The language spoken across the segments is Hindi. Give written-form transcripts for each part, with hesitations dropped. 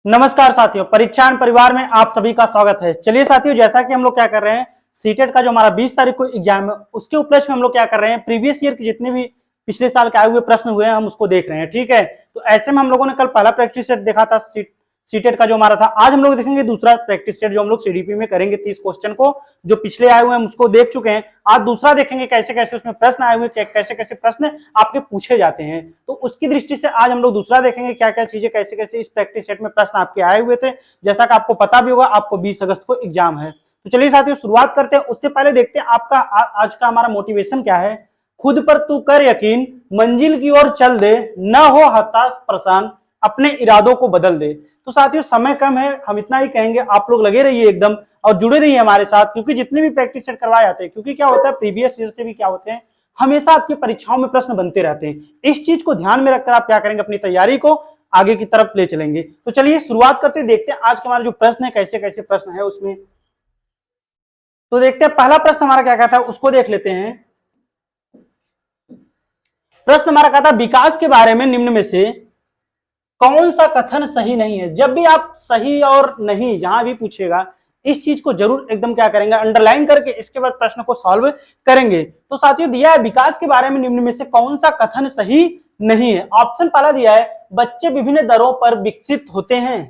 नमस्कार साथियों, परीक्षान परिवार में आप सभी का स्वागत है। चलिए साथियों, जैसा कि हम लोग क्या कर रहे हैं, सीटेट का जो हमारा 20 तारीख को एग्जाम है उसके उपलक्ष्य में हम लोग क्या कर रहे हैं, प्रीवियस ईयर के जितने भी पिछले साल के आए हुए प्रश्न हुए हैं हम उसको देख रहे हैं। ठीक है, तो ऐसे में हम लोगों ने कल पहला प्रैक्टिस सेट देखा था सीटेट का जो हमारा था। आज हम लोग देखेंगे दूसरा प्रैक्टिस सेट जो हम लोग सीडीपी में करेंगे 30 क्वेश्चन को, जो पिछले आए हुए हैं हम उसको देख चुके हैं। आज दूसरा देखेंगे कैसे कैसे उसमें प्रश्न आए हुए, कैसे कैसे प्रश्न आपके पूछे जाते हैं। तो उसकी दृष्टि से आज हम लोग दूसरा देखेंगे क्या क्या चीजें कैसे कैसे इस प्रैक्टिस सेट में प्रश्न आपके आए हुए थे। जैसा कि आपको पता भी होगा, आपको 20 अगस्त को एग्जाम है। तो चलिए साथियों शुरुआत करते हैं। उससे पहले देखते हैं आपका आज का हमारा मोटिवेशन क्या है। खुद पर तू कर यकीन, मंजिल की ओर चल दे, न हो हताश परेशान, अपने इरादों को बदल दे। तो साथियों समय कम है, हम इतना ही कहेंगे, आप लोग लगे रहिए एकदम और जुड़े रहिए हमारे साथ, क्योंकि जितने भी प्रैक्टिस सेट करवाए जाते हैं, क्योंकि क्या होता है प्रीवियस ईयर से भी क्या होते हैं, हमेशा आपकी परीक्षाओं में प्रश्न बनते रहते हैं। इस चीज को ध्यान में रखकर आप क्या करेंगे, अपनी तैयारी को आगे की तरफ ले चलेंगे। तो चलिए शुरुआत करते देखते हैं आज के हमारे जो प्रश्न है कैसे कैसे प्रश्न है उसमें। तो देखते हैं पहला प्रश्न हमारा क्या कहता है, उसको देख लेते हैं। प्रश्न हमारा कहता है विकास के बारे में निम्न में से कौन सा कथन सही नहीं है। जब भी आप सही और नहीं जहां भी पूछेगा, इस चीज को जरूर एकदम क्या करेंगे, अंडरलाइन करके इसके बाद प्रश्न को सॉल्व करेंगे। तो साथियों दिया है विकास के बारे में निम्न में से कौन सा कथन सही नहीं है। ऑप्शन पहला दिया है बच्चे विभिन्न दरों पर विकसित होते हैं।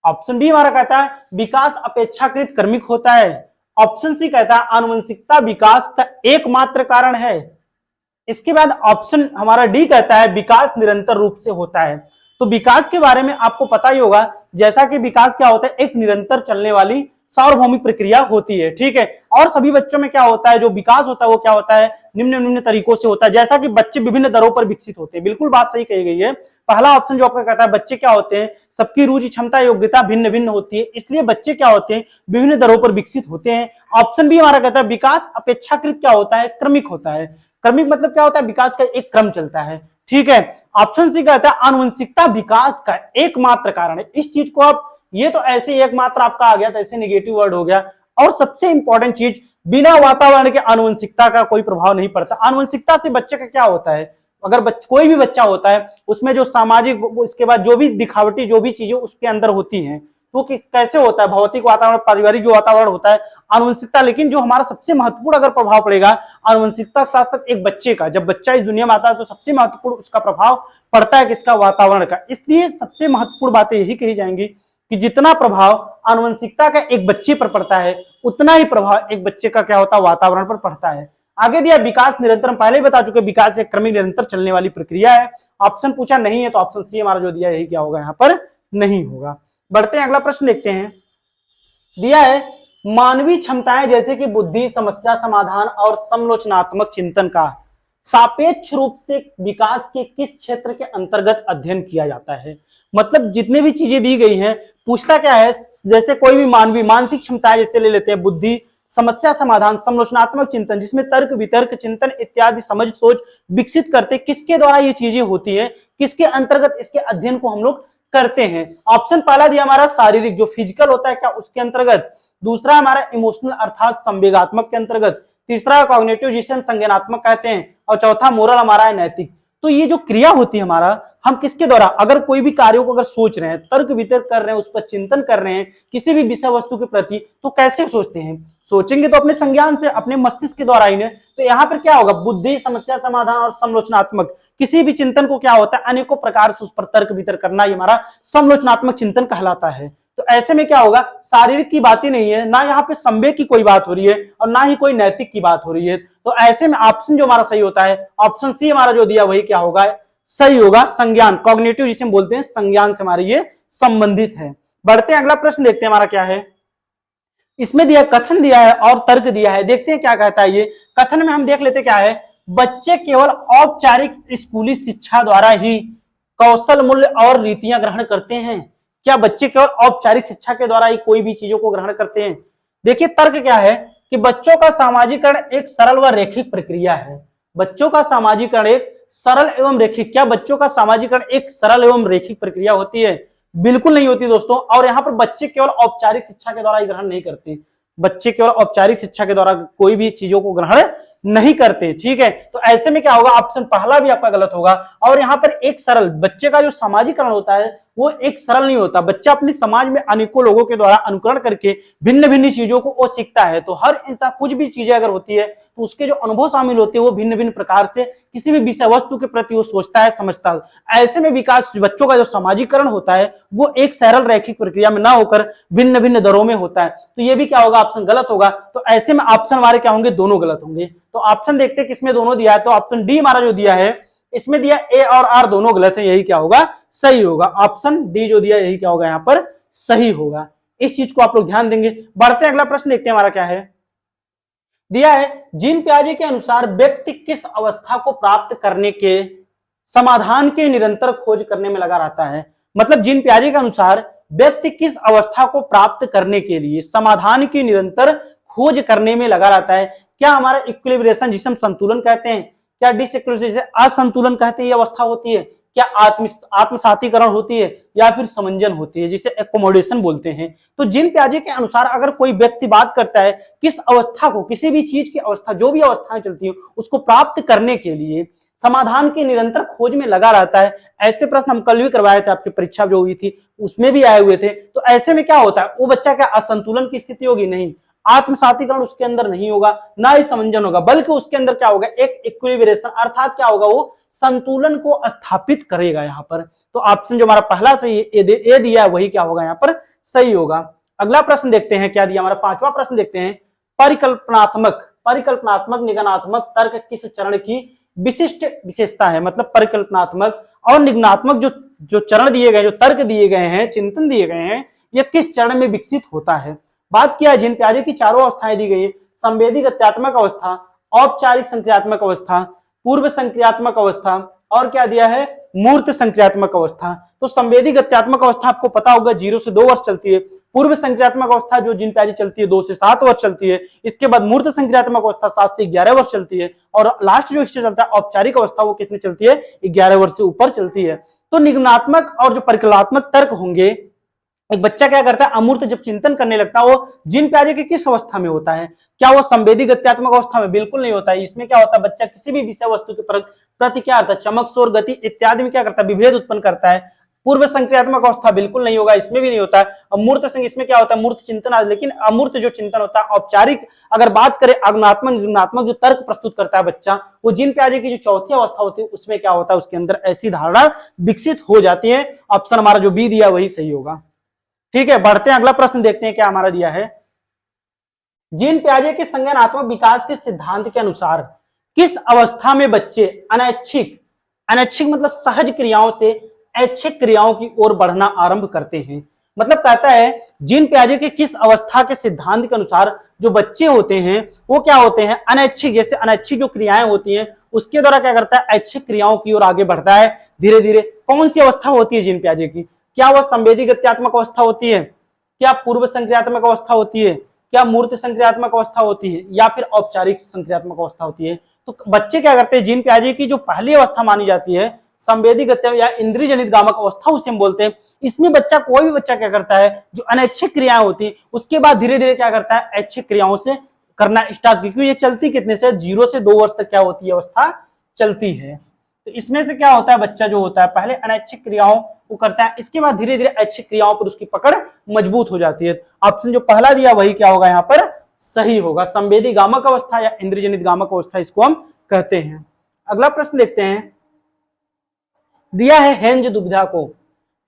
ऑप्शन बी हमारा कहता है विकास अपेक्षाकृत क्रमिक होता है। ऑप्शन सी कहता है आनुवंशिकता विकास का एकमात्र कारण है। इसके बाद ऑप्शन हमारा डी कहता है विकास निरंतर रूप से होता है। तो विकास के बारे में आपको पता ही होगा, जैसा कि विकास क्या होता है, एक निरंतर चलने वाली सार्वभौमिक प्रक्रिया होती है। ठीक है, और सभी बच्चों में क्या होता है, जो विकास होता है वो क्या होता है, निम्न निम्न तरीकों से होता है। जैसा कि बच्चे विभिन्न दरों पर विकसित होते हैं, बिल्कुल बात सही कही गई है। पहला ऑप्शन जो आपका कहता है बच्चे क्या होते हैं, सबकी रुचि क्षमता योग्यता भिन्न भिन्न होती है, इसलिए बच्चे क्या होते हैं, विभिन्न दरों पर विकसित होते हैं। ऑप्शन बी हमारा कहता है विकास अपेक्षाकृत क्या होता है, क्रमिक होता है। क्रमिक मतलब क्या होता है, विकास का एक क्रम चलता है। ठीक है, ऑप्शन सी कहता है आनुवंशिकता विकास का एकमात्र कारण है। इस चीज को आप, ये तो ऐसे एकमात्र आपका आ गया, तो ऐसे नेगेटिव वर्ड हो गया। और सबसे इंपॉर्टेंट चीज, बिना वातावरण के आनुवंशिकता का कोई प्रभाव नहीं पड़ता। आनुवंशिकता से बच्चे का क्या होता है, अगर कोई भी बच्चा होता है उसमें जो सामाजिक, इसके बाद जो भी दिखावटी जो भी चीजें उसके अंदर होती हैं, वो कैसे होता है, भौतिक वातावरण, पारिवारिक जो वातावरण होता है, आनुवंशिकता। लेकिन जो हमारा सबसे महत्वपूर्ण अगर प्रभाव पड़ेगा आनुवंशिकता के साथ साथ एक बच्चे का, जब बच्चा इस दुनिया में आता है तो सबसे महत्वपूर्ण उसका प्रभाव पड़ता है किसका, वातावरण का। इसलिए सबसे महत्वपूर्ण बातें यही कही जाएंगी कि जितना प्रभाव आनुवंशिकता का एक बच्चे पर पड़ता है, उतना ही प्रभाव एक बच्चे का क्या होता है, वातावरण पर पड़ता है। आगे दिया विकास निरंतर, पहले ही बता चुके विकास एक क्रमिक निरंतर चलने वाली प्रक्रिया है। ऑप्शन पूछा नहीं है, तो ऑप्शन सी हमारा जो दिया यही क्या होगा, यहाँ पर नहीं होगा। बढ़ते हैं, अगला प्रश्न देखते हैं। दिया है मानवीय क्षमताएं जैसे कि बुद्धि, समस्या समाधान और समालोचनात्मक चिंतन का सापेक्ष रूप से विकास के किस क्षेत्र के अंतर्गत अध्ययन किया जाता है। मतलब जितने भी चीजें दी गई हैं, पूछता क्या है, जैसे कोई भी मानवीय मानसिक क्षमताएं जैसे ले लेते हैं बुद्धि, समस्या समाधान, समालोचनात्मक चिंतन, जिसमें तर्क वितर्क चिंतन इत्यादि समझ सोच विकसित करते, किसके द्वारा ये चीजें होती है, किसके अंतर्गत इसके अध्ययन को हम लोग करते हैं। ऑप्शन पहला दिया हमारा शारीरिक, जो फिजिकल होता है क्या, उसके अंतर्गत। दूसरा हमारा इमोशनल अर्थात संवेगात्मक के अंतर्गत। तीसरा कॉग्निटिव, जिसे हम संज्ञानात्मक कहते हैं। और चौथा मोरल हमारा है नैतिक। तो ये जो क्रिया होती है हमारा, हम किसके द्वारा, अगर कोई भी कार्यों को अगर सोच रहे हैं, तर्क वितर्क कर रहे हैं, उस पर चिंतन कर रहे हैं किसी भी विषय वस्तु के प्रति, तो कैसे सोचते हैं, सोचेंगे तो अपने संज्ञान से, अपने मस्तिष्क के द्वारा ही ने। तो यहाँ पर क्या होगा, बुद्धि, समस्या समाधान और समालोचनात्मक, किसी भी चिंतन को क्या होता है, अनेकों प्रकार से उस पर तर्क वितर्क करना, ये हमारा समालोचनात्मक चिंतन कहलाता है। तो ऐसे में क्या होगा, शारीरिक की बात ही नहीं है, ना यहाँ पे संवेग की कोई बात हो रही है और ना ही कोई नैतिक की बात हो रही है। तो ऐसे में ऑप्शन जो हमारा सही होता है, ऑप्शन सी हमारा जो दिया वही क्या होगा, सही होगा। संज्ञान, कॉग्निटिव जिसे हम बोलते हैं, संज्ञान से हमारे ये संबंधित है। बढ़ते हैं, अगला प्रश्न देखते हैं हमारा क्या है। इसमें दिया कथन दिया है और तर्क दिया है, देखते हैं क्या कहता है ये। कथन में हम देख लेते क्या है, बच्चे केवल औपचारिक स्कूली शिक्षा द्वारा ही कौशल मूल्य और रीतियां ग्रहण करते हैं। क्या बच्चे केवल औपचारिक शिक्षा के द्वारा ही कोई भी चीजों को ग्रहण करते हैं। देखिए तर्क क्या है कि बच्चों का सामाजिकरण एक सरल व रैखिक प्रक्रिया है। बच्चों का सामाजिकरण एक सरल एवं रैखिक, क्या बच्चों का सामाजिकरण एक सरल एवं रैखिक प्रक्रिया होती है, बिल्कुल नहीं होती दोस्तों। और यहाँ पर बच्चे केवल औपचारिक शिक्षा के द्वारा ही ग्रहण नहीं करते, बच्चे केवल औपचारिक शिक्षा के द्वारा कोई भी चीजों को ग्रहण नहीं करते। ठीक है, तो ऐसे में क्या होगा, ऑप्शन पहला भी आपका गलत होगा। और यहाँ पर एक सरल बच्चे का जो सामाजिकरण होता है वो एक सरल नहीं होता। बच्चा अपने समाज में अनेकों लोगों के द्वारा अनुकरण करके भिन्न भिन्न चीजों को वो सीखता है। तो हर इंसान कुछ भी चीजें अगर होती है तो उसके जो अनुभव शामिल होते हैं वो भिन्न भिन्न प्रकार से किसी भी विषय वस्तु के प्रति वो सोचता है, समझता है। ऐसे में विकास बच्चों का जो सामाजिकरण होता है वो एक सरल रैखिक प्रक्रिया में ना होकर भिन्न भिन्न दरों में होता है। तो ये भी क्या होगा, ऑप्शन गलत होगा। तो ऐसे में ऑप्शन हमारे क्या होंगे, दोनों गलत होंगे। तो ऑप्शन देखते हैं किसमें दोनों दिया है। तो ऑप्शन डी हमारा जो दिया है इसमें दिया ए और आर दोनों गलत है, यही क्या होगा, सही होगा। ऑप्शन डी जो दिया यही क्या होगा, यहाँ पर सही होगा। इस चीज को आप लोग ध्यान देंगे। बढ़ते हैं, अगला प्रश्न देखते हैं हमारा क्या है। दिया है जीन पियाजे के अनुसार व्यक्ति किस अवस्था को प्राप्त करने के समाधान के निरंतर खोज करने में लगा रहता है। मतलब जीन पियाजे के अनुसार व्यक्ति किस अवस्था को प्राप्त करने के लिए समाधान की निरंतर खोज करने में लगा रहता है। क्या हमारा इक्विलिब्रेशन जिसे हम संतुलन कहते हैं, क्या डिसइक्विलिब्रेशन असंतुलन कहते हैं ये अवस्था होती है, क्या आत्मसातीकरण होती है, या फिर समंजन होती है जिसे एकोमोडेशन बोलते हैं। तो जीन पियाजे के अनुसार अगर कोई व्यक्ति बात करता है किस अवस्था को, किसी भी चीज की अवस्था, जो भी अवस्थाएं चलती है उसको प्राप्त करने के लिए समाधान की निरंतर खोज में लगा रहता है। ऐसे प्रश्न हम कल भी करवाए थे, आपकी परीक्षा जो हुई थी उसमें भी आए हुए थे। तो ऐसे में क्या होता है, वो बच्चा क्या असंतुलन की स्थिति होगी, नहीं, आत्मसातीकरण उसके अंदर नहीं होगा, ना ही समंजन होगा, बल्कि उसके अंदर क्या होगा, एक इक्विलिब्रेशन, अर्थात क्या होगा, वो संतुलन को स्थापित करेगा यहाँ पर। तो ऑप्शन जो हमारा पहला सही ए दिया है वही क्या होगा, यहाँ पर सही होगा। अगला प्रश्न देखते हैं क्या दिया, हमारा पांचवा प्रश्न देखते हैं। परिकल्पनात्मक निगमनात्मक तर्क किस चरण की विशिष्ट विशेषता है। मतलब परिकल्पनात्मक और निगमनात्मक जो चरण दिए गए, जो तर्क दिए गए हैं, चिंतन दिए गए हैं, यह किस चरण में विकसित होता है। बात किया जीन पियाजे की चारों अवस्थाएं दी गई है, संवेदी गत्यात्मक अवस्था, औपचारिक संक्रियात्मक अवस्था, पूर्व संक्रियात्मक अवस्था, और क्या दिया है, मूर्त संक्रियात्मक अवस्था। तो संवेदी गत्यात्मक अवस्था आपको पता होगा 0 से 2 वर्ष चलती है। पूर्व संक्रियात्मक अवस्था जो जीन पियाजे चलती है 2 से 7 वर्ष चलती है। इसके बाद मूर्त संक्रियात्मक अवस्था 7 से 11 वर्ष चलती है। और लास्ट जो इससे चलता है औपचारिक अवस्था, वो कितनी चलती है, 11 वर्ष से ऊपर चलती है। तो निगमनात्मक और जो परिकल्पनात्मक तर्क होंगे, एक बच्चा क्या करता है, अमूर्त जब चिंतन करने लगता है, वो जीन पियाजे की किस अवस्था में होता है। क्या वो संवेदी गत्यात्मक अवस्था में, बिल्कुल नहीं होता है। इसमें क्या होता है, बच्चा किसी भी विषय वस्तु के प्रति क्या करता है, चमक, शोर, गति इत्यादि में क्या करता है, विभेद उत्पन्न करता है। पूर्व संक्रियात्मक अवस्था बिल्कुल नहीं होगा, इसमें भी नहीं होता है। अमूर्त संग, इसमें क्या होता है, मूर्त चिंतन। लेकिन अमूर्त जो चिंतन होता है, औपचारिक अगर बात करें, आगमनात्मक निगमनात्मक जो तर्क प्रस्तुत करता है बच्चा, वो जीन पियाजे की जो चौथी अवस्था होती है उसमें क्या होता है, उसके अंदर ऐसी धारणा विकसित हो जाती है। ऑप्शन हमारा जो बी दिया वही सही होगा। ठीक है, बढ़ते हैं, अगला प्रश्न देखते हैं क्या हमारा दिया है। जीन पियाजे के संज्ञानात्मक विकास के सिद्धांत के अनुसार किस अवस्था में बच्चे अनैच्छिक मतलब सहज क्रियाओं से ऐच्छिक क्रियाओं की ओर बढ़ना आरंभ करते हैं। मतलब कहता है जीन पियाजे के किस अवस्था के सिद्धांत के अनुसार जो बच्चे होते हैं वो क्या होते हैं, अनैच्छिक, जैसे अनैच्छिक जो क्रियाएं होती हैं उसके द्वारा क्या करता है, ऐच्छिक क्रियाओं की ओर आगे बढ़ता है धीरे धीरे। कौन सी अवस्था होती है जीन पियाजे की, क्या वह संवेदी गत्यात्मक अवस्था होती है, क्या पूर्व संक्रियात्मक अवस्था होती है, क्या मूर्त संक्रियात्मक अवस्था होती है, या फिर औपचारिक संक्रियात्मक अवस्था होती है। तो बच्चे क्या करते हैं, जीन पियाजे की जो पहली अवस्था मानी जाती है संवेदी गत्यात्मक या इंद्रिय जनित गामक अवस्था उसे हम बोलते हैं। इसमें बच्चा, कोई भी बच्चा क्या करता है, जो अनैच्छिक क्रियाएं होती उसके बाद धीरे धीरे क्या करता है, ऐच्छिक क्रियाओं से करना स्टार्ट, क्योंकि ये चलती कितने से, 0 से 2 वर्ष तक क्या होती है, अवस्था चलती है। तो इसमें से क्या होता है, बच्चा जो होता है पहले अनैच्छिक क्रियाओं को करता है, इसके बाद धीरे धीरे ऐच्छिक क्रियाओं पर उसकी पकड़ मजबूत हो जाती है। ऑप्शन जो पहला दिया वही क्या होगा, यहाँ पर सही होगा। संवेदी गामक अवस्था या इंद्रियजनित गामक अवस्था इसको हम कहते हैं। अगला प्रश्न देखते हैं, दिया है हेंज दुविधा को।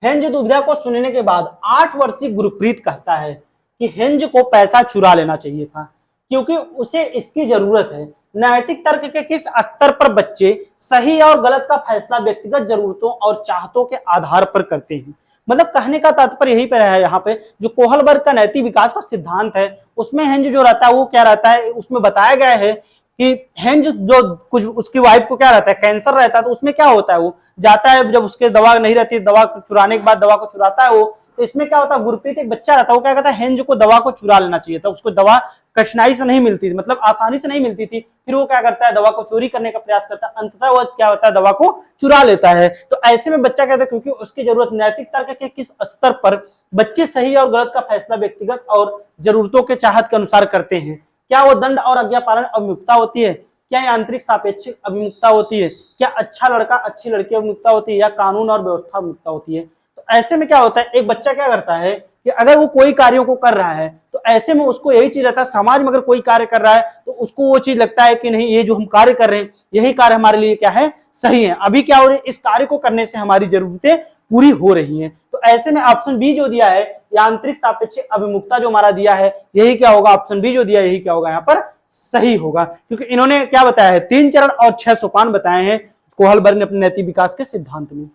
हेंज दुविधा को सुनने के बाद 8 वर्षीय गुरप्रीत कहता है कि हेंज को पैसा चुरा लेना चाहिए था क्योंकि उसे इसकी जरूरत है। नैतिक तर्क के किस स्तर पर बच्चे सही और गलत का फैसला व्यक्तिगत जरूरतों और चाहतों के आधार पर करते हैं। मतलब कहने का तात्पर्य यही पर है, यहाँ पे जो कोहलबर्ग का नैतिक विकास का सिद्धांत है उसमें हेंज जो रहता है वो क्या रहता है, उसमें बताया गया है कि हेंज जो कुछ उसकी वाइफ को क्या रहता है, कैंसर रहता है, तो उसमें क्या होता है, वो जाता है जब उसके दवा नहीं रहती, दवा चुराने के बाद दवा को चुराता है वो। तो इसमें क्या होता है, गुरप्रीत एक बच्चा रहता है, वो क्या कहता है, हेंज को दवा को चुरा लेना चाहिए था, उसको दवा कठिनाई से नहीं मिलती थी, मतलब आसानी से नहीं मिलती थी, फिर वो क्या करता है, दवा को चोरी करने का प्रयास करता है, अंततः वो क्या होता है, दवा को चुरा लेता है। तो ऐसे में बच्चा कहता है क्योंकि उसकी जरूरत, नैतिक तर्क के किस स्तर पर बच्चे सही और गलत का फैसला व्यक्तिगत और जरूरतों के चाहत के अनुसार करते हैं। क्या वो दंड और आज्ञा पालन अवमुक्ता होती है, क्या यांत्रिक सापेक्षिक अभिमुखता होती है, क्या अच्छा लड़का अच्छी लड़की अभिमुखता होती है, या कानून और व्यवस्था अभिमुखता होती है। तो ऐसे में क्या होता है, एक बच्चा क्या करता है कि अगर वो कोई कार्यों को कर रहा है तो ऐसे में उसको यही चीज रहता है, समाज में अगर कोई कार्य कर रहा है तो उसको वो चीज लगता है कि नहीं, ये जो हम कार्य कर रहे हैं यही कार्य हमारे लिए क्या है, सही है, अभी क्या हो रहा है, इस कार्य को करने से हमारी जरूरतें पूरी हो रही हैं। तो ऐसे में ऑप्शन बी जो दिया है, यांत्रिक सापेक्षिक अभिमुखता जो हमारा दिया है, यही क्या होगा, ऑप्शन बी जो दिया है यही क्या होगा यहाँ पर सही होगा, क्योंकि इन्होंने क्या बताया है, 3 चरण और 6 सोपान बताए हैं कोहलबर्ग ने अपने नैतिक विकास के सिद्धांत में।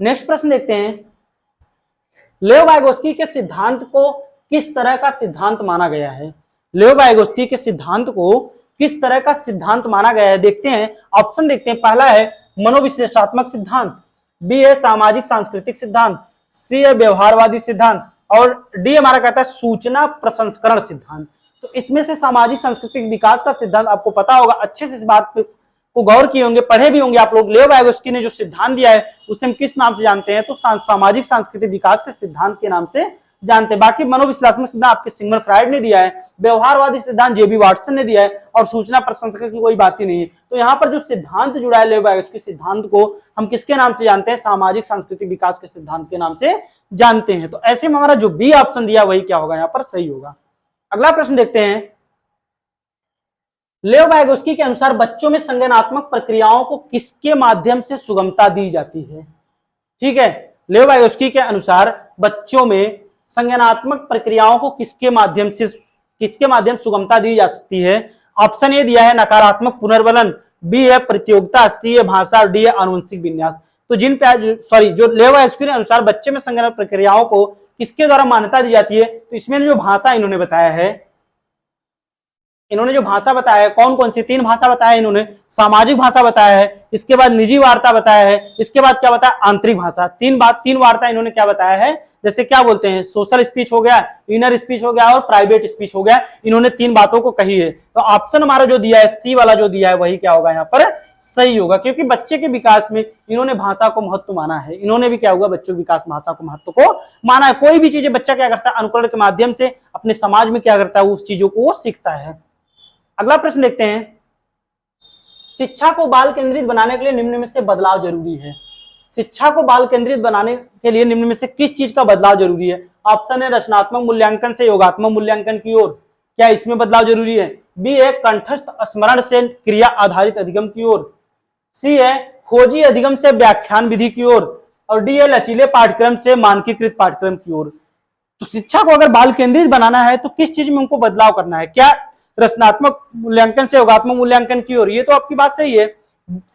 नेक्स्ट प्रश्न देखते हैं, लेओ वाइगोस्की के सिद्धांत को किस तरह का सिद्धांत माना गया है। लेओ वाइगोस्की के सिद्धांत को किस तरह का सिद्धांत माना गया है, देखते हैं, ऑप्शन देखते हैं। पहला है मनोविश्लेषणात्मक सिद्धांत, बी है सामाजिक सांस्कृतिक सिद्धांत, सी है व्यवहारवादी सिद्धांत, और डी हमारा कहता है सूचना प्रसंस्करण सिद्धांत। तो इसमें से सामाजिक सांस्कृतिक विकास का सिद्धांत आपको पता होगा, अच्छे से इस बात को गौर किए होंगे, पढ़े भी होंगे आप लोग। लेओ वाइगोस्की ने जो सिद्धांत दिया है उसे हम किस नाम से जानते हैं, तो सामाजिक सांस्कृतिक विकास के सिद्धांत के नाम से जानते हैं। बाकी मनोविश्लेषणात्मक सिद्धांत आपके सिग्मंड फ्राइड ने दिया है, व्यवहारवादी सिद्धांत जेबी वाटसन ने दिया है, और सूचना प्रसंस्करण की कोई बात ही नहीं है। तो यहाँ पर जो सिद्धांत जुड़ा है लेओ वाइगोस्की सिद्धांत को हम किसके नाम से जानते हैं, सामाजिक सांस्कृतिक विकास के सिद्धांत के नाम से जानते हैं। तो ऐसे में हमारा जो बी ऑप्शन दिया वही क्या होगा, यहाँ पर सही होगा। अगला प्रश्न देखते हैं, लेओ वाइगोस्की के अनुसार बच्चों में संज्ञानात्मक प्रक्रियाओं को किसके माध्यम से सुगमता दी जाती है। ठीक है, लेओ वाइगोस्की के अनुसार बच्चों में संज्ञानात्मक प्रक्रियाओं को किसके माध्यम सुगमता दी जा सकती है। ऑप्शन ए दिया है नकारात्मक पुनर्बलन, बी है प्रतियोगिता, सी है भाषा, और डी है आनुवंशिक विन्यास। तो जो लेओ वाइगोस्की के अनुसार बच्चे में संज्ञानात्मक प्रक्रियाओं को किसके द्वारा मान्यता दी जाती है, तो इसमें जो भाषा इन्होंने बताया है, इन्होंने जो भाषा बताया है, कौन कौन सी 3 भाषा बताया है इन्होंने, सामाजिक भाषा बताया है, इसके बाद निजी वार्ता बताया है, इसके बाद क्या बताया, आंतरिक भाषा। 3 वार्ता इन्होंने क्या बताया है, जैसे क्या बोलते हैं, सोशल स्पीच हो गया, इनर स्पीच हो गया, और प्राइवेट स्पीच हो गया। इन्होंने 3 बातों को कही है। तो ऑप्शन हमारा जो दिया है, सी वाला जो दिया है वही क्या होगा, यहाँ पर सही होगा, क्योंकि बच्चे के विकास में इन्होंने भाषा को महत्व माना है। इन्होंने भी क्या होगा, बच्चों के विकास भाषा को महत्व को माना है। कोई भी चीजें बच्चा क्या करता है, अनुकरण के माध्यम से अपने समाज में क्या करता है, उस चीजों को वो सीखता है। अगला प्रश्न देखते हैं, शिक्षा को बाल केंद्रित बनाने के लिए निम्न में से बदलाव जरूरी है। शिक्षा को बाल केंद्रित बनाने के लिए निम्न में से किस चीज का बदलाव जरूरी है। ऑप्शन है रचनात्मक मूल्यांकन से योगात्मक मूल्यांकन की ओर, क्या इसमें बदलाव जरूरी है। बी है कंठस्थ स्मरण से क्रिया आधारित अधिगम की ओर, सी है खोजी अधिगम से व्याख्यान विधि की ओर, और डी है लचीले पाठ्यक्रम से मानकीकृत पाठ्यक्रम की ओर। तो शिक्षा को अगर बाल केंद्रित बनाना है तो किस चीज में उनको बदलाव करना है, क्या रचनात्मक मूल्यांकन से योगात्मक मूल्यांकन की ओर, ये तो आपकी बात सही है।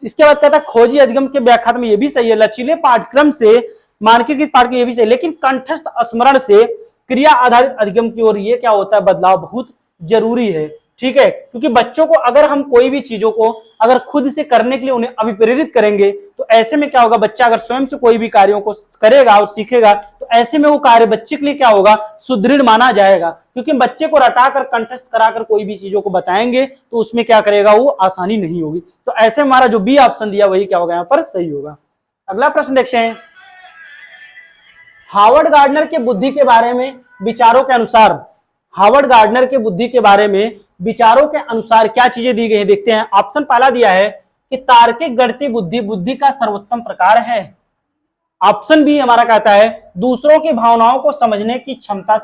इसके बाद कहता है खोजी अधिगम के व्याख्यान में, ये भी सही है। लचीले पाठ्यक्रम से मानकीकृत पाठ्यक्रम, ये भी सही, लेकिन कंठस्थ स्मरण से क्रिया आधारित अधिगम की ओर ये क्या होता है, बदलाव बहुत जरूरी है। ठीक है, क्योंकि बच्चों को अगर हम कोई भी चीजों को अगर खुद से करने के लिए उन्हें अभिप्रेरित करेंगे तो ऐसे में क्या होगा, बच्चा अगर स्वयं से कोई भी कार्यों को करेगा और सीखेगा तो ऐसे में वो कार्य बच्चे के लिए क्या होगा, सुदृढ़ माना जाएगा। क्योंकि बच्चे को रटाकर कंठस्थ कराकर कोई भी चीजों को बताएंगे तो उसमें क्या करेगा, वो आसानी नहीं होगी। तो ऐसे हमारा जो बी ऑप्शन दिया वही क्या होगा, यहाँ पर सही होगा। अगला प्रश्न देखते हैं, हार्वर्ड गार्डनर के बुद्धि के बारे में विचारों के अनुसार, हार्वर्ड गार्डनर के बुद्धि के बारे में विचारों के अनुसार क्या चीजें दी गई हैं, देखते हैं। ऑप्शन पहला दिया है कि तार्किक गणितीय बुद्धि बुद्धि का सर्वोत्तम प्रकार है। ऑप्शन बी हमारा कहता है दूसरों की भावनाओं को समझने की क्षमता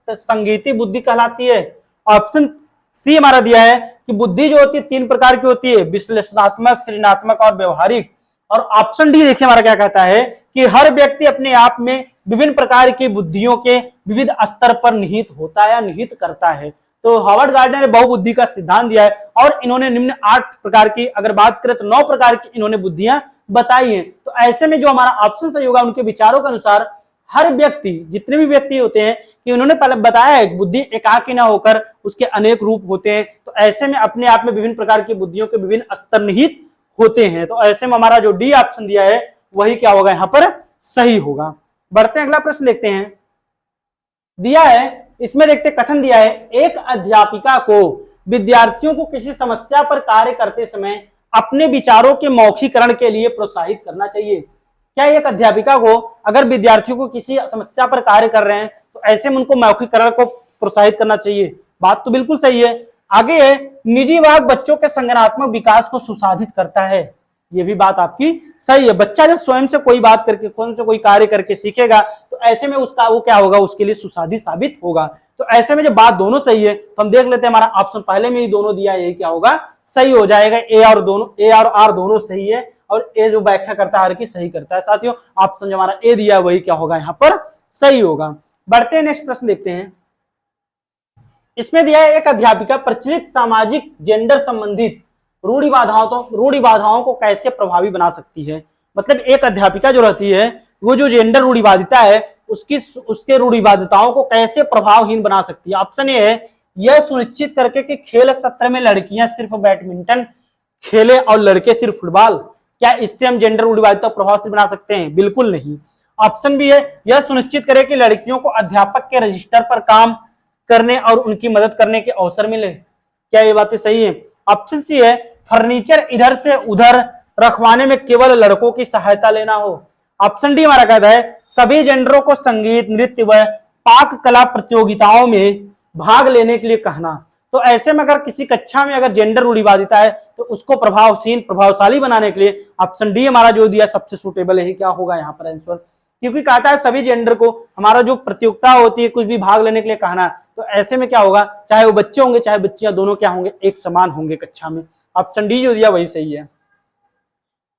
संगीती बुद्धि कहलाती है। ऑप्शन सी हमारा दिया है कि बुद्धि जो होती है 3 प्रकार की होती है, विश्लेषणात्मक, सृजनात्मक और व्यवहारिक। और ऑप्शन डी देखिए हमारा क्या कहता है कि हर व्यक्ति अपने आप में विभिन्न प्रकार की बुद्धियों के विविध स्तर पर निहित होता है या निहित करता है। तो हार्वर्ड गार्डनर ने बहुबुद्धि का सिद्धांत दिया है और इन्होंने निम्न 8 प्रकार की, अगर बात करें तो 9 प्रकार की इन्होंने बुद्धियां बताई हैं। तो ऐसे में जो हमारा ऑप्शन सही होगा, उनके विचारों के अनुसार हर व्यक्ति, जितने भी व्यक्ति होते हैं, कि उन्होंने पहले बताया है बुद्धि एकाकी ना होकर उसके अनेक रूप होते हैं। तो ऐसे में अपने आप में विभिन्न प्रकार की बुद्धियों के विभिन्न स्तर निहित होते हैं। तो ऐसे में हमारा जो डी ऑप्शन दिया है वही क्या होगा, यहाँ पर सही होगा। बढ़ते हैं, अगला प्रश्न देखते हैं। दिया है, इसमें देखते कथन दिया है, एक अध्यापिका को विद्यार्थियों को किसी समस्या पर कार्य करते समय अपने विचारों के मौखिकरण के लिए प्रोत्साहित करना चाहिए। क्या एक अध्यापिका को अगर विद्यार्थियों को किसी समस्या पर कार्य कर रहे हैं तो ऐसे में उनको मौखिकरण को प्रोत्साहित करना चाहिए? बात तो बिल्कुल सही है। आगे है, निजी भाग बच्चों के संज्ञानात्मक विकास को सुसाधित करता है। ये भी बात आपकी सही है। बच्चा जब स्वयं से कोई बात करके, खुद से कोई कार्य करके सीखेगा तो ऐसे में उसका वो क्या होगा, उसके लिए सुसाधित साबित होगा। तो ऐसे में जब बात दोनों सही है तो हम देख लेते हैं, हमारा ऑप्शन पहले में ही दोनों दिया है, ये क्या होगा, सही हो जाएगा। ए और आर दोनों सही है और ए जो व्याख्या करता है आर की सही करता है। साथियों ऑप्शन जो हमारा ए दिया है वही क्या होगा, यहाँ पर सही होगा। बढ़ते हैं नेक्स्ट प्रश्न देखते हैं। इसमें दिया है, एक अध्यापिका प्रचलित सामाजिक जेंडर संबंधित रूढ़ि बाधाओं को कैसे प्रभावी बना सकती है। मतलब एक अध्यापिका जो रहती है वो जो जेंडर रूढ़िवादिता है उसके रूढ़िवादिताओं को कैसे प्रभावहीन बना सकती है। ऑप्शन ए है, यह सुनिश्चित करके कि खेल सत्र में लड़कियां सिर्फ बैडमिंटन खेले और लड़के सिर्फ फुटबॉल। क्या इससे हम जेंडर रूढ़िवादिता प्रभावशील बना सकते हैं? बिल्कुल नहीं। ऑप्शन बी है, यह सुनिश्चित करे कि लड़कियों को अध्यापक के रजिस्टर पर काम करने और उनकी मदद करने के अवसर मिले। क्या ये बातें सही है? ऑप्शन सी है, फर्नीचर इधर से उधर रखवाने में केवल लड़कों की सहायता लेना हो। ऑप्शन डी हमारा कहता है, सभी जेंडरों को संगीत, नृत्य व पाक कला प्रतियोगिताओं में भाग लेने के लिए कहना। तो ऐसे में अगर किसी कक्षा में अगर जेंडर रूढ़िवादिता है तो उसको प्रभावशाली बनाने के लिए ऑप्शन डी हमारा जो दिया सबसे सुटेबल है। क्या होगा यहाँ पर आंसर? क्योंकि कहता है सभी जेंडर को हमारा जो प्रतियोगिता होती है कुछ भी भाग लेने के लिए कहना, तो ऐसे में क्या होगा, चाहे वो बच्चे होंगे चाहे बच्चियां, दोनों क्या होंगे, एक समान होंगे कक्षा में। ऑप्शन डी जो दिया वही सही है।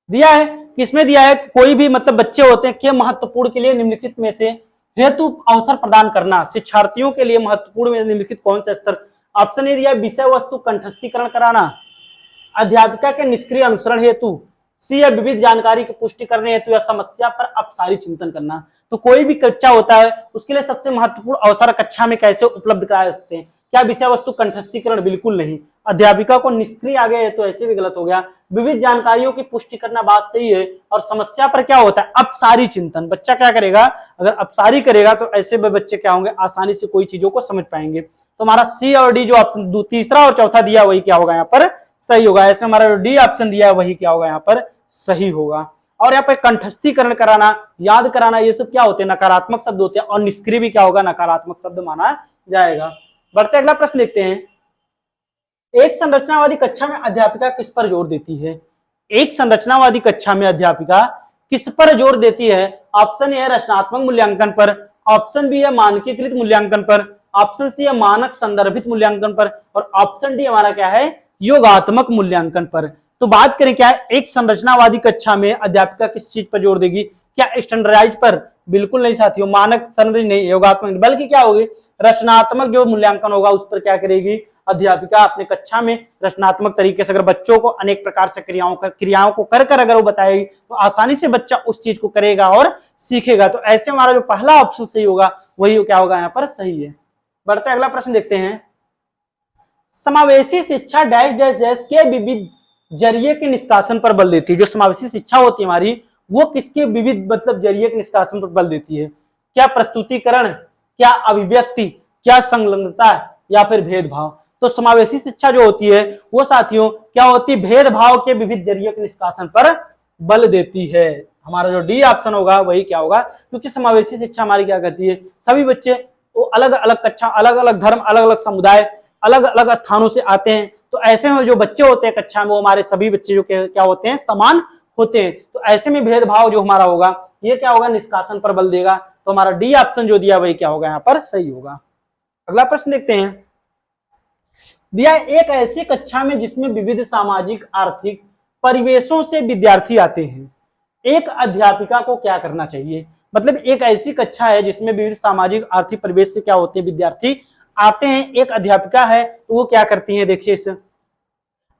दिया है किसमें दिया है, कोई भी मतलब बच्चे होते हैं कि महत्वपूर्ण के लिए निम्नलिखित में से हेतु अवसर प्रदान करना, शिक्षार्थियों के लिए महत्वपूर्ण में निम्नलिखित कौन सा स्तर। ऑप्शन ए दिया, विषय वस्तु कंठस्थीकरण कराना, अध्यापिका के निष्क्रिय अनुसरण हेतु, सी है विविध जानकारी की पुष्टि करने हेतु, या समस्या पर अपसारी चिंतन करना। तो कोई भी कक्षा होता है उसके लिए सबसे महत्वपूर्ण अवसर कक्षा में कैसे उपलब्ध कराए सकते हैं। क्या विषय वस्तु कंठस्थीकरण? बिल्कुल नहीं। अध्यापिका को निष्क्रिय आ गए तो ऐसे भी गलत हो गया। विविध जानकारियों की पुष्टि करना बात सही है। और समस्या पर क्या होता है, अपसारी चिंतन। बच्चा क्या करेगा, अगर अपसारी करेगा तो ऐसे में बच्चे क्या होंगे, आसानी से कोई चीजों को समझ पाएंगे। तो हमारा सी और डी जो ऑप्शन तीसरा और चौथा दिया वही क्या होगा यहाँ पर सही होगा। ऐसे हमारा जो डी ऑप्शन दिया है वही क्या होगा यहाँ पर सही होगा। और यहाँ पे कंठस्थीकरण कराना, याद कराना, ये सब क्या होते हैं, नकारात्मक शब्द होते हैं। और निष्क्रिय भी क्या होगा, नकारात्मक शब्द माना जाएगा। बढ़ते अगला प्रश्न देखते हैं। एक संरचनावादी कक्षा में अध्यापिका किस पर जोर देती है? एक संरचनावादी कक्षा में अध्यापिका किस पर जोर देती है? ऑप्शन ए है रचनात्मक मूल्यांकन पर, ऑप्शन बी है मानकीकृत मूल्यांकन पर, ऑप्शन सी है मानक संदर्भित मूल्यांकन पर, और ऑप्शन डी हमारा क्या है, योगात्मक मूल्यांकन पर। तो बात करें क्या है, एक संरचनावादी कक्षा में अध्यापिका किस चीज पर जोर देगी? क्या स्टैंडर्डाइज पर? बिल्कुल नहीं साथियों, मानक संदर्भित नहीं, योगात्मक, बल्कि क्या होगी, रचनात्मक जो मूल्यांकन होगा उस पर क्या करेगी अध्यापिका अपने कक्षा में रचनात्मक तरीके से। अगर बच्चों को अनेक प्रकार से क्रियाओं को कर अगर वो बताएगी तो आसानी से बच्चा उस चीज को करेगा और सीखेगा। तो ऐसे हमारा जो पहला ऑप्शन सही होगा वही क्या होगा यहाँ पर सही है। बढ़ते अगला प्रश्न देखते हैं। समावेशी शिक्षा डैश डैश डैश के विविध जरिए के निष्कासन पर बल देती है। जो समावेशी शिक्षा होती है हमारी वो किसके विविध मतलब जरिए के निष्कासन पर बल देती है? क्या प्रस्तुतिकरण, क्या अभिव्यक्ति, क्या संलग्नता, या फिर भेदभाव? तो समावेशी शिक्षा जो होती है वो साथियों क्या होती है, भेदभाव के विविध जरिए के निष्कासन पर बल देती है। हमारा जो डी ऑप्शन होगा वही क्या होगा, क्योंकि समावेशी शिक्षा हमारी क्या कहती है, सभी बच्चे वो अलग अलग कक्षा, अलग अलग धर्म, अलग अलग समुदाय, अलग अलग स्थानों से आते हैं। तो ऐसे में जो बच्चे होते हैं कक्षा में वो हमारे सभी बच्चे जो क्या होते हैं, समान होते हैं। तो ऐसे में भेदभाव जो हमारा होगा ये क्या होगा, निष्कासन पर बल देगा। तो हमारा डी ऑप्शन जो दिया वही क्या होगा यहाँ पर सही होगा। अगला प्रश्न देखते हैं। दिया एक ऐसी कक्षा में जिसमें विविध सामाजिक आर्थिक परिवेशों से विद्यार्थी आते हैं, एक अध्यापिका को क्या करना चाहिए? मतलब एक ऐसी कक्षा है जिसमें विविध सामाजिक आर्थिक परिवेश से क्या होते हैं, विद्यार्थी आते हैं, एक अध्यापिका है तो वो क्या करती है, देखिए इस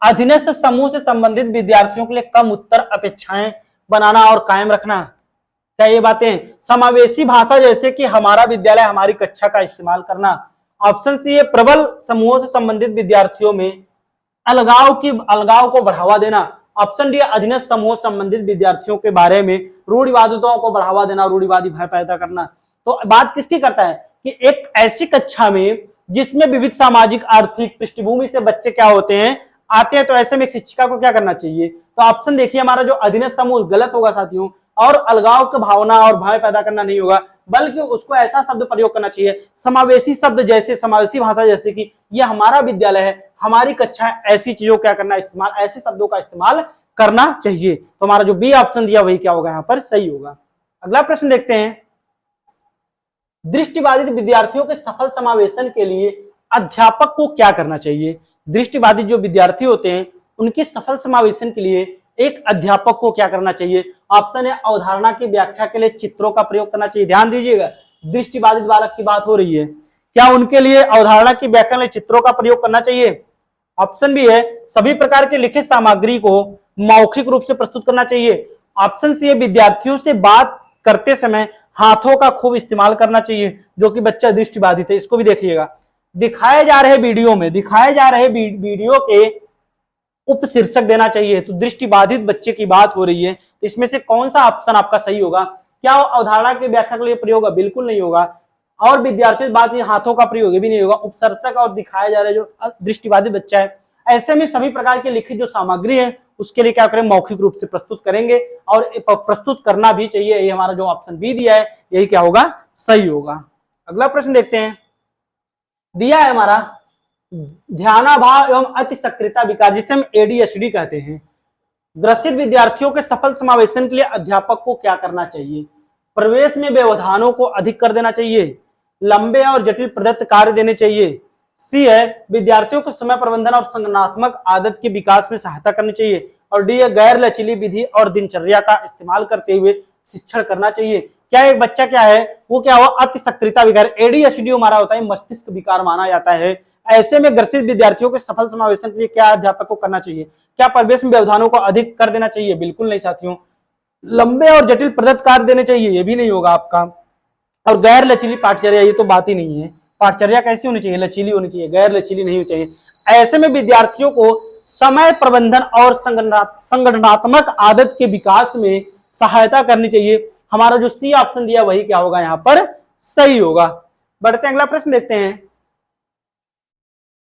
अधीनस्थ समूह से संबंधित विद्यार्थियों के लिए कम उत्तर अपेक्षाएं बनाना और कायम रखना। क्या ये बातें, समावेशी भाषा जैसे कि हमारा विद्यालय हमारी कक्षा का इस्तेमाल करना। ऑप्शन सी है प्रबल समूहों से संबंधित विद्यार्थियों में अलगाव को बढ़ावा देना। ऑप्शन डी अधीनस्थ समूह संबंधित विद्यार्थियों के बारे में रूढ़िवादिताओं को बढ़ावा देना, रूढ़िवादी भय पैदा करना। तो बात किसकी करता है कि एक ऐसी कक्षा में जिसमें विविध सामाजिक आर्थिक पृष्ठभूमि से बच्चे क्या होते हैं, आते हैं। तो ऐसे में एक शिक्षिका को क्या करना चाहिए? तो ऑप्शन देखिए हमारा जो अधीनस्थ समूह गलत होगा साथियों। और अलगाव की भावना और भय पैदा करना नहीं होगा, बल्कि उसको ऐसा शब्द प्रयोग करना चाहिए, समावेशी शब्द जैसे समावेशी भाषा, जैसे कि यह हमारा विद्यालय है, हमारी कक्षा है, ऐसी चीजों क्या करना इस्तेमाल, ऐसे शब्दों का इस्तेमाल करना चाहिए। तो हमारा जो बी ऑप्शन दिया वही क्या होगा यहाँ पर सही होगा। अगला प्रश्न देखते हैं, दृष्टिबाधित विद्यार्थियों के सफल समावेशन के लिए अध्यापक को क्या करना चाहिए। दृष्टिबाधित जो विद्यार्थी होते हैं उनके सफल समावेशन के लिए एक अध्यापक को क्या करना चाहिए। ऑप्शन है, अवधारणा की व्याख्या के लिए चित्रों का प्रयोग करना चाहिए। ध्यान दीजिएगा, दृष्टिबाधित बालक की बात हो रही है, क्या उनके लिए अवधारणा की व्याख्या के लिए चित्रों का प्रयोग करना चाहिए। ऑप्शन बी है, सभी प्रकार के लिखित सामग्री को मौखिक रूप से प्रस्तुत करना चाहिए। ऑप्शन सी है, विद्यार्थियों से बात करते समय हाथों का खूब इस्तेमाल करना चाहिए, जो कि बच्चा दृष्टिबाधित है। इसको भी देखिएगा, दिखाए जा रहे वीडियो के उपशीर्षक देना चाहिए। तो दृष्टिबाधित बच्चे की बात हो रही है, तो इसमें से कौन सा ऑप्शन आपका सही होगा। क्या अवधारणा की व्याख्या के लिए प्रयोग है, बिल्कुल नहीं होगा। और विद्यार्थियों बात हाथों का प्रयोग भी नहीं होगा। उपशीर्षक और दिखाया जा रहा है जो दृष्टिबाधित बच्चा है, ऐसे में सभी प्रकार की लिखित जो सामग्री है उसके लिए क्या करें, मौखिक रूप से प्रस्तुत करेंगे, और प्रस्तुत करना भी चाहिए। ये हमारा जो ऑप्शन बी दिया है यही क्या होगा, सही होगा। अगला प्रश्न देखते हैं, दिया है हमारा ध्यानाभाव एवं अति सक्रियता विकार, जिसे हम एडीएचडी कहते हैं, ग्रसित विद्यार्थियों के सफल समावेशन के लिए अध्यापक को क्या करना चाहिए। प्रवेश में व्यवधानों को अधिक कर देना चाहिए, लंबे और जटिल प्रदत्त कार्य देने चाहिए। सी है, विद्यार्थियों को समय प्रबंधन और संगठनात्मक आदत के विकास में सहायता करनी चाहिए। और डी है, गैर लचीली विधि और दिनचर्या का इस्तेमाल करते हुए शिक्षण करना चाहिए। क्या एक बच्चा क्या है, वो क्या हुआ, अति सक्रियता विकार, एडीएचडी हमारा होता है मस्तिष्क विकार माना जाता है। ऐसे में ग्रसित विद्यार्थियों के सफल समावेशन के लिए क्या अध्यापक को करना चाहिए। क्या प्रवेश में व्यवधानों को अधिक कर देना चाहिए, बिल्कुल नहीं साथियों। लंबे और जटिल प्रदत्त कार्य देने चाहिए, ये भी नहीं होगा आपका। और गैर लचीली पाठचर्या, ये तो बात ही नहीं है। पाठचर्या कैसी होनी चाहिए, लचीली होनी चाहिए, गैर लचीली नहीं होनी चाहिए। ऐसे में विद्यार्थियों को समय प्रबंधन और संगठनात्मक आदत के विकास में सहायता करनी चाहिए। हमारा जो सी ऑप्शन दिया वही क्या होगा यहाँ पर सही होगा। बढ़ते अगला प्रश्न देखते हैं,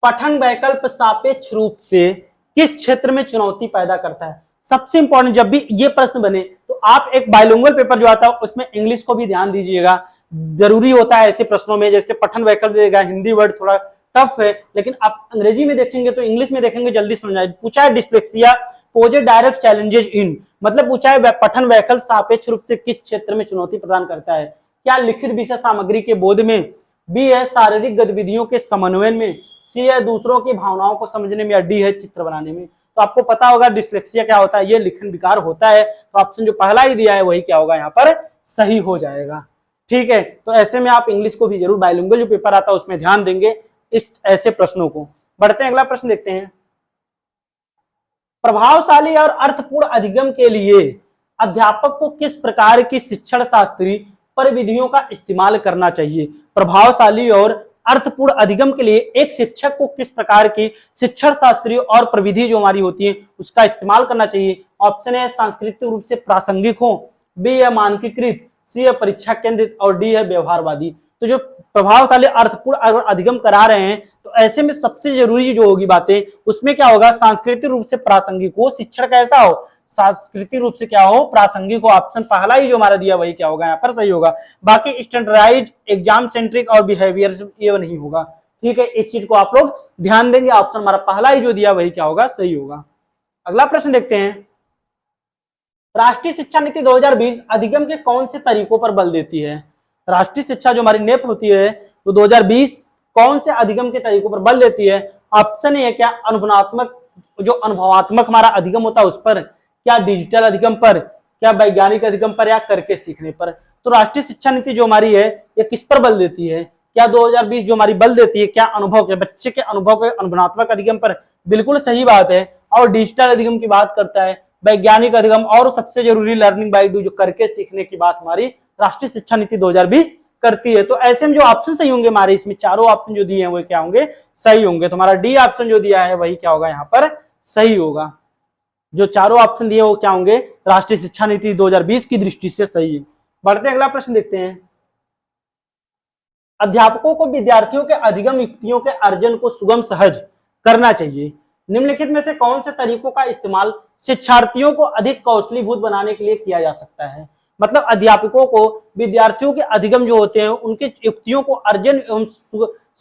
पठन वैकल्प सापेक्ष रूप से किस क्षेत्र में चुनौती पैदा करता है। सबसे इंपॉर्टेंट, जब भी ये प्रश्न बने तो आप एक बाइलिंगुअल पेपर जो आता है उसमें इंग्लिश को भी ध्यान दीजिएगा, जरूरी होता है ऐसे प्रश्नों में। जैसे पठन वैकल्प देगा, हिंदी वर्ड थोड़ा टफ है, लेकिन आप अंग्रेजी में देखेंगे तो इंग्लिश में देखेंगे जल्दी समझ आए। पूछा है dyslexia poses direct challenges in, मतलब पूछा है पठन वैकल्प सापेक्ष रूप से किस क्षेत्र में चुनौती प्रदान करता है। क्या लिखित विषय सामग्री के बोध में, बी है शारीरिक गतिविधियों के समन्वय में, सी है दूसरों की भावनाओं को समझने में, या डी है चित्र बनाने में। तो आपको पता होगा डिस्लेक्सिया क्या होता है, ये लिखन विकार होता है। तो ऑप्शन जो पहला ही दिया है वही क्या होगा यहाँ पर सही हो जाएगा। ठीक है, तो ऐसे में आप इंग्लिश को भी जरूर बाइलिंगुअल जो पेपर आता है उसमें ध्यान देंगे इस ऐसे प्रश्नों को। बढ़ते हैं अगला प्रश्न देखते हैं, प्रभावशाली और अर्थपूर्ण अधिगम के लिए अध्यापक को किस प्रकार की शिक्षण शास्त्री परिविधियों का इस्तेमाल करना चाहिए। प्रभावशाली और अर्थपूर्ण अधिगम के लिए एक शिक्षक को किस प्रकार की शिक्षण शास्त्री और प्रविधि जो हमारी होती है उसका इस्तेमाल करना चाहिए। ऑप्शन है, सांस्कृतिक रूप से प्रासंगिक हो, बी है मानकीकृत, सी है परीक्षा केंद्रित, और डी है व्यवहारवादी। तो जो प्रभावशाली अर्थपूर्ण अधिगम करा रहे हैं तो ऐसे में सबसे जरूरी जो होगी बातें उसमें क्या होगा, सांस्कृतिक रूप से प्रासंगिक हो, शिक्षण कैसा हो, सांस्कृतिक रूप से क्या हो, प्रासंगिक हो। ऑप्शन पहला ही जो हमारा दिया वही क्या होगा यहाँ पर सही होगा। बाकी स्टैंडर्डाइज, एग्जाम सेंट्रिक और बिहेवियर ये नहीं होगा। ठीक है, इस चीज को आप लोग ध्यान देंगे। ऑप्शन हमारा पहला ही जो दिया वही क्या होगा सही होगा। अगला प्रश्न देखते हैं, राष्ट्रीय शिक्षा नीति 2020 अधिगम के कौन से तरीकों पर बल देती है। राष्ट्रीय शिक्षा जो हमारी नेप होती है तो 2020 कौन से अधिगम के तरीकों पर बल देती है। ऑप्शन है, क्या अनुभवात्मक, जो अनुभवात्मक हमारा अधिगम होता है उस पर, क्या डिजिटल अधिगम पर, क्या वैज्ञानिक अधिगम पर, या करके सीखने पर। तो राष्ट्रीय शिक्षा नीति जो हमारी है ये किस पर बल देती है, क्या 2020 जो हमारी बल देती है, क्या अनुभव के बच्चे के अनुभव के अनुभवात्मक अधिगम पर, बिल्कुल सही बात है। और डिजिटल अधिगम की बात करता है, वैज्ञानिक अधिगम, और सबसे जरूरी लर्निंग बाय डू जो करके सीखने की बात हमारी राष्ट्रीय शिक्षा नीति 2020 करती है। तो ऐसे में जो ऑप्शन सही होंगे हमारे, इसमें चारों ऑप्शन जो दिए हैं वो क्या होंगे सही होंगे। तो हमारा डी ऑप्शन जो दिया है वही क्या होगा यहाँ पर सही होगा। जो चारों ऑप्शन दिए वो क्या होंगे, राष्ट्रीय शिक्षा नीति 2020 की दृष्टि से सही है। बढ़ते अगला प्रश्न देखते हैं, अध्यापकों को विद्यार्थियों के अधिगम युक्तियों के अर्जन को सुगम सहज करना चाहिए। निम्नलिखित में से कौन से तरीकों का इस्तेमाल शिक्षार्थियों को अधिक कौशलीभूत बनाने के लिए किया जा सकता है। मतलब अध्यापकों को विद्यार्थियों के अधिगम जो होते हैं उनके युक्तियों को अर्जन एवं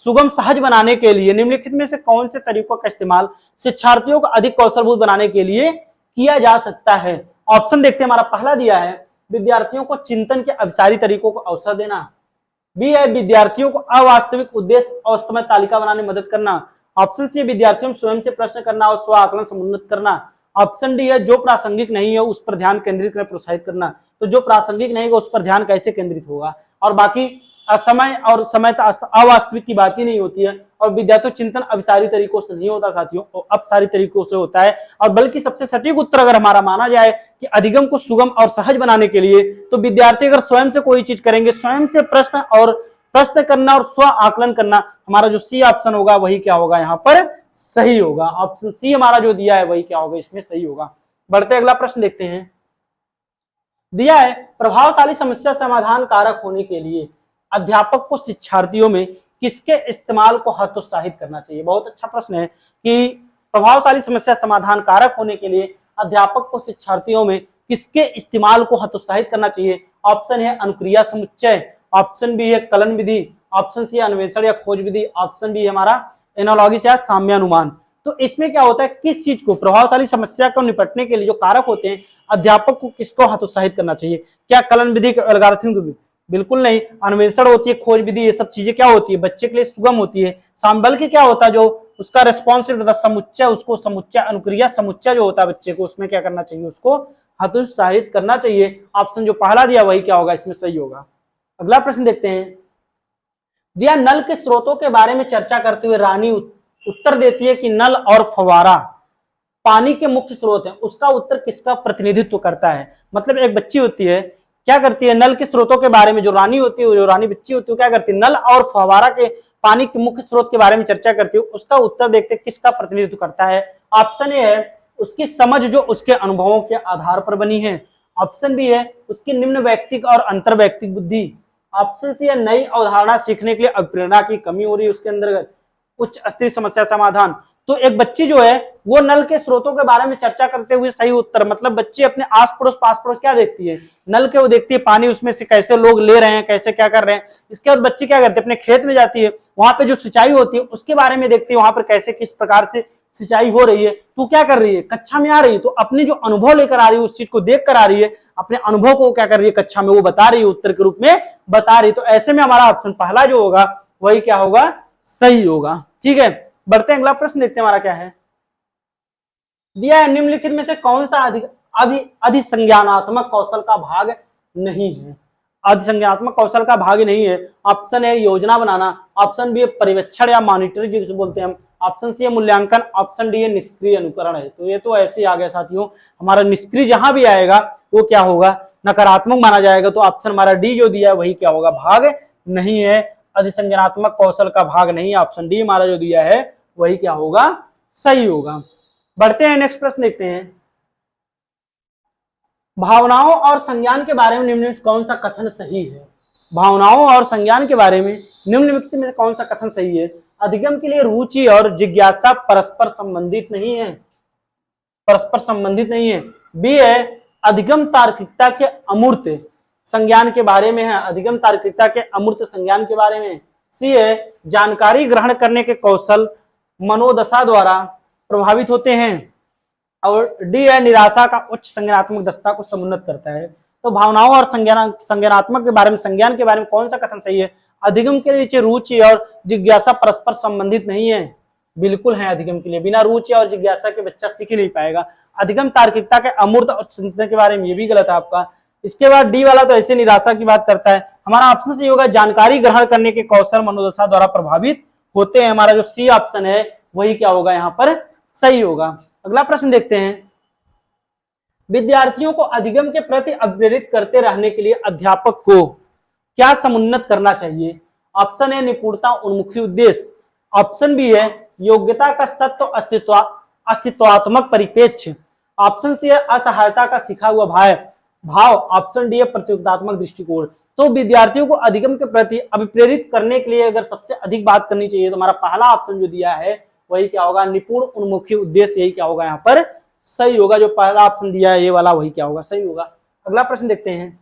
सुगम सहज बनाने के लिए निम्नलिखित में से कौन से तरीकों का इस्तेमाल शिक्षार्थियों को अधिक कौशलभूत बनाने के लिए किया जा सकता है। ऑप्शन देखते हैं, हमारा पहला दिया है विद्यार्थियों को चिंतन के अभिसारी तरीकों को अवसर देना। बी है विद्यार्थियों को अवास्तविक उद्देश्य और समय तालिका बनाने में मदद करना। ऑप्शन सी विद्यार्थियों स्वयं से प्रश्न करना और स्व आकलन समुन्नत करना। ऑप्शन डी है जो प्रासंगिक नहीं है उस पर ध्यान केंद्रित करने प्रोत्साहित करना। तो जो प्रासंगिक नहीं है उस पर ध्यान कैसे केंद्रित होगा, और बाकी असमय और समय अवास्तविक की बात ही नहीं होती है। और विद्यार्थी चिंतन अभिसारी तरीकों से नहीं होता साथियों, अपसारी तरीकों से होता है। और बल्कि सबसे सटीक उत्तर अगर हमारा माना जाए कि अधिगम को सुगम और सहज बनाने के लिए तो विद्यार्थी अगर स्वयं से कोई चीज करेंगे, स्वयं से प्रश्न करना और स्व आकलन करना, हमारा जो सी ऑप्शन होगा वही क्या होगा यहाँ पर सही होगा। ऑप्शन सी हमारा जो दिया है वही क्या होगा इसमें सही होगा। बढ़ते अगला प्रश्न देखते हैं। दिया है प्रभावशाली समस्या समाधान कारक होने के लिए अध्यापक को शिक्षार्थियों में किसके इस्तेमाल को हतोत्साहित करना चाहिए। बहुत अच्छा प्रश्न है कि प्रभावशाली समस्या समाधान कारक होने के लिए अध्यापक को शिक्षार्थियों में किसके इस्तेमाल को हतोत्साहित करना चाहिए। ऑप्शन है अनुक्रिया समुच्चय, ऑप्शन बी है कलन विधि, ऑप्शन सी अन्वेषण या खोज विधि, ऑप्शन बी है हमारा एनालॉजी या साम्यानुमान। तो इसमें क्या होता है, किस चीज को प्रभावशाली समस्या को निपटने के लिए जो कारक होते हैं अध्यापक को किसको हतोत्साहित करना चाहिए। क्या कलन विधि एल्गोरिथम को भी? बिल्कुल नहीं। अन्वेषण होती है, खोज विधि, ये सब चीजें क्या होती है बच्चे के लिए सुगम होती है। साम्बल की क्या होता है जो उसका रेस्पॉन्सिव समुच्चय, उसको समुच्चय अनुक्रिया समुच्चय जो होता है बच्चे को उसमें क्या करना चाहिए, उसको हतोत्साहित करना चाहिए। ऑप्शन जो पहला दिया वही क्या होगा इसमें सही होगा। अगला प्रश्न देखते हैं। दिया नल के स्रोतों के बारे में चर्चा करते हुए रानी उत्तर देती है कि नल और फवारा पानी के मुख्य स्रोत हैं। उसका उत्तर किसका प्रतिनिधित्व करता है। मतलब एक बच्ची होती है, क्या करती है, नल के स्रोतों के बारे में जो रानी होती है, जो रानी बच्ची होती है, क्या करती है, नल और फवारा के पानी के मुख्य स्रोत के बारे में चर्चा करती है। उसका उत्तर देखते हैं किसका प्रतिनिधित्व करता है। ऑप्शन ए है उसकी समझ जो उसके अनुभवों के आधार पर बनी है। ऑप्शन बी है उसकी निम्न वैयक्तिक और अंतर वैयक्तिक बुद्धि। ऑप्शन सी है नई अवधारणा सीखने के लिए प्रेरणा की कमी हो रही है उसके अंदर। उच्च स्तरीय समस्या समाधान। तो एक बच्ची जो है वो नल के स्रोतों के बारे में चर्चा करते हुए सही उत्तर, मतलब बच्ची अपने आस पड़ोस पास पड़ोस क्या देखती है, नल के वो देखती है पानी उसमें से कैसे लोग ले रहे हैं, कैसे क्या कर रहे हैं। इसके बाद बच्ची क्या करती है अपने खेत में जाती है, वहां पे जो सिंचाई होती है उसके बारे में देखती है, वहां पर कैसे किस प्रकार से सिंचाई हो रही है। तो क्या कर रही है, कक्षा में आ रही है तो अपने जो अनुभव लेकर आ रही है उस चीज को देख कर आ रही है, अपने अनुभव को क्या कर रही है कक्षा में वो बता रही है, उत्तर के रूप में बता रही है। तो ऐसे में हमारा ऑप्शन पहला जो होगा वही क्या होगा सही होगा। ठीक है, बढ़ते हैं अगला प्रश्न देखते हैं हमारा क्या है। दिया है निम्नलिखित में से कौन सा अधिसंज्ञानात्मक कौशल का भाग नहीं है। अधिसंज्ञानात्मक कौशल का भाग नहीं है। ऑप्शन है योजना बनाना, ऑप्शन बी है पर्यवेक्षण या मॉनिटरिंग जिसे बोलते हैं हम, ऑप्शन सी है मूल्यांकन, ऑप्शन डी है निष्क्रिय अनुकरण है। तो ये तो ऐसे ही आ गया साथियों, हमारा निष्क्रिय जहां भी आएगा वो क्या होगा नकारात्मक माना जाएगा। तो ऑप्शन हमारा डी जो दिया है वही क्या होगा भाग नहीं है, अधिसंज्ञानात्मक कौशल का भाग नहीं। ऑप्शन डी हमारा जो दिया है वही क्या होगा सही होगा। बढ़ते हैं नेक्स्ट प्रश्न देखते हैं। भावनाओं और संज्ञान के बारे में निम्नलिखित में कौन सा कथन सही है। भावनाओं और संज्ञान के बारे में निम्नलिखित में कौन सा कथन सही है। अधिगम के लिए रुचि और जिज्ञासा परस्पर संबंधित नहीं है, परस्पर संबंधित नहीं है। बी है अधिगम तार्किकता के अमूर्त संज्ञान के बारे में है, अधिगम तार्किकता के अमूर्त संज्ञान के बारे में। सी है जानकारी ग्रहण करने के कौशल मनोदशा द्वारा प्रभावित होते हैं। और डी है निराशा का उच्च संज्ञानात्मक दक्षता को समुन्नत करता है। तो भावनाओं और संज्ञानात्मक के बारे में संज्ञान के बारे में कौन सा कथन सही है। अधिगम के लिए रुचि और जिज्ञासा परस्पर संबंधित नहीं है, बिल्कुल है। अधिगम के लिए बिना रुचि और जिज्ञासा के बच्चा सीख ही नहीं पाएगा। अधिगम तार्किकता के अमूर्त और चिंतन के बारे में ये भी गलत है आपका। इसके बाद डी वाला तो ऐसे निराशा की बात करता है। हमारा ऑप्शन सही होगा जानकारी ग्रहण करने के कौशल मनोदशा द्वारा प्रभावित होते हैं। हमारा जो सी ऑप्शन है वही क्या होगा यहाँ पर सही होगा। अगला प्रश्न देखते हैं। विद्यार्थियों को अधिगम के प्रति अभिप्रेरित करते रहने के लिए अध्यापक को क्या समुन्नत करना चाहिए। ऑप्शन ए निपुणता उन्मुखी उद्देश्य, ऑप्शन बी है योग्यता का सत्व अस्तित्वात्मक परिप्रेक्ष्य, ऑप्शन सी है असहायता का सिखा हुआ भाव, ऑप्शन डी है प्रतियोगितात्मक दृष्टिकोण। तो विद्यार्थियों को अधिगम के प्रति अभिप्रेरित करने के लिए अगर सबसे अधिक बात करनी चाहिए तो हमारा पहला ऑप्शन जो दिया है वही क्या होगा निपुण उन्मुखी उद्देश्य, यही क्या होगा यहाँ पर सही होगा। जो पहला ऑप्शन दिया है ये वाला वही क्या होगा सही होगा। अगला प्रश्न देखते हैं।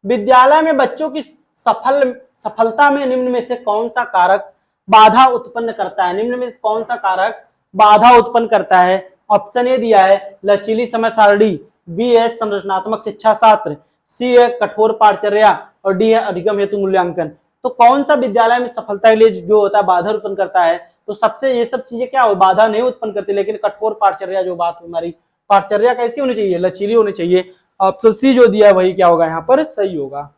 विद्यालय में बच्चों की सफलता में निम्न में से कौन सा कारक बाधा उत्पन्न करता है? निम्न में से कौन सा कारक बाधा उत्पन्न करता है? ऑप्शन ए दिया है लचीली समय सारणी, बी है संरचनात्मक शिक्षा शास्त्र, सी है कठोर पाठचर्या और डी है अधिगम हेतु मूल्यांकन। तो कौन सा विद्यालय में सफलता के लिए जो होता है बाधा उत्पन्न करता है? तो सबसे ये सब चीजें क्या हो, बाधा नहीं उत्पन्न करती, लेकिन कठोर पाठचर्या जो बात हमारी पाठचर्या कैसी होनी चाहिए, लचीली होनी चाहिए। ऑप्शन सी जो दिया है वही क्या होगा यहाँ पर सही होगा।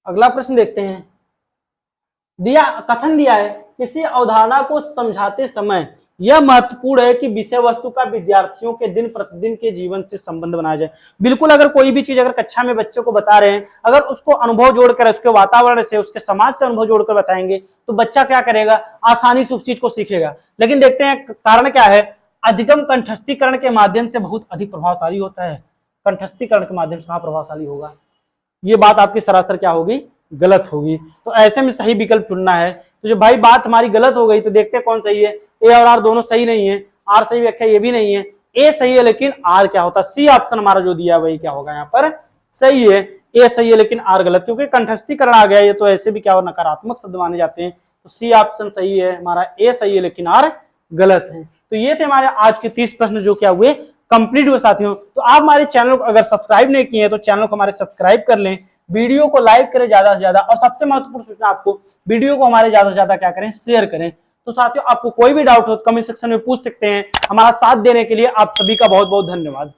अगला प्रश्न देखते हैं। कथन दिया है किसी अवधारणा को समझाते समय यह महत्वपूर्ण है कि विषय वस्तु का विद्यार्थियों के दिन प्रतिदिन के जीवन से संबंध बनाया जाए। बिल्कुल, अगर कोई भी चीज अगर कक्षा में बच्चों को बता रहे हैं, अगर उसको अनुभव जोड़कर, उसके वातावरण से, उसके समाज से अनुभव जोड़कर बताएंगे तो बच्चा क्या करेगा, आसानी से उस चीज को सीखेगा। लेकिन देखते हैं कारण क्या है, अधिगम कंठस्थीकरण के माध्यम से बहुत अधिक प्रभावशाली होता है। कंठस्थीकरण के माध्यम से कहाँ प्रभावशाली होगा, ये बात आपकी सरासर क्या होगी, गलत होगी। तो ऐसे में सही विकल्प चुनना है। तो जो भाई बात हमारी गलत हो गई तो देखते हैं कौन सही है। ए और आर दोनों सही नहीं है, आर सही व्याख्या ये भी नहीं है, ए सही है लेकिन आर क्या होता है, सी ऑप्शन हमारा जो दिया वही क्या होगा यहाँ पर सही है। ए सही है लेकिन आर गलत, क्योंकि कंठस्थीकरण आ गया, ये तो ऐसे भी क्या हो नकारात्मक शब्द माने जाते हैं। तो सी ऑप्शन सही है हमारा, ए सही है लेकिन आर गलत है। तो ये थे हमारे आज के 30 प्रश्न जो क्या हुए कंप्लीट हुए साथियों। तो आप हमारे चैनल को अगर सब्सक्राइब नहीं किए हैं तो चैनल को हमारे सब्सक्राइब कर लें, वीडियो को लाइक करें ज्यादा से ज्यादा, और सबसे महत्वपूर्ण सूचना आपको, वीडियो को हमारे ज्यादा से ज्यादा क्या करें, शेयर करें। तो साथियों आपको कोई भी डाउट हो तो कमेंट सेक्शन में पूछ सकते हैं। हमारा साथ देने के लिए आप सभी का बहुत बहुत धन्यवाद।